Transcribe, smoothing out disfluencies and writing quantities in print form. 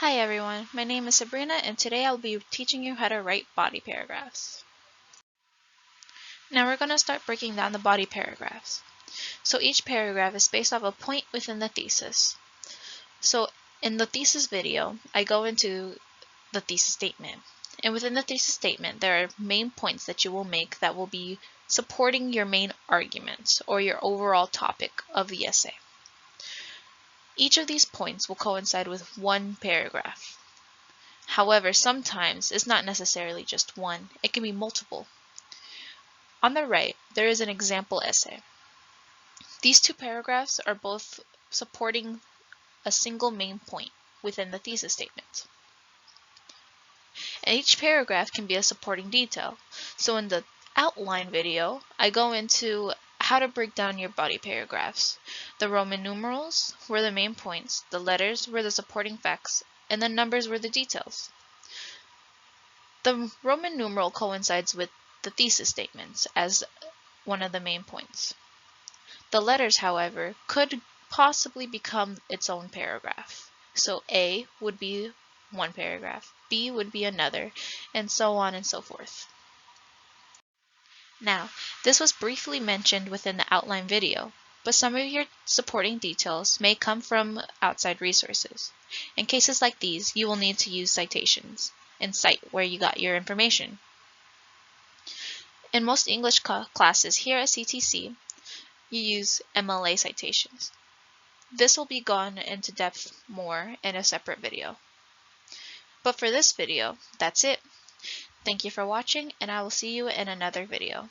Hi everyone, my name is Sabrina and today I'll be teaching you how to write body paragraphs. Now we're going to start breaking down the body paragraphs. So each paragraph is based off a point within the thesis. So in the thesis video, I go into the thesis statement. And within the thesis statement, there are main points that you will make that will be supporting your main arguments or your overall topic of the essay. Each of these points will coincide with one paragraph. However, sometimes it's not necessarily just one, it can be multiple. On the right, there is an example essay. These two paragraphs are both supporting a single main point within the thesis statement. And each paragraph can be a supporting detail. So in the outline video, I go into how to break down your body paragraphs. The Roman numerals were the main points, the letters were the supporting facts, and the numbers were the details. The Roman numeral coincides with the thesis statements as one of the main points. The letters, however, could possibly become its own paragraph. So A would be one paragraph, B would be another, and so on and so forth. Now, this was briefly mentioned within the outline video, but some of your supporting details may come from outside resources. In cases like these, you will need to use citations and cite where you got your information. In most English classes here at CTC, you use MLA citations. This will be gone into depth more in a separate video. But for this video, that's it. Thank you for watching, and I will see you in another video.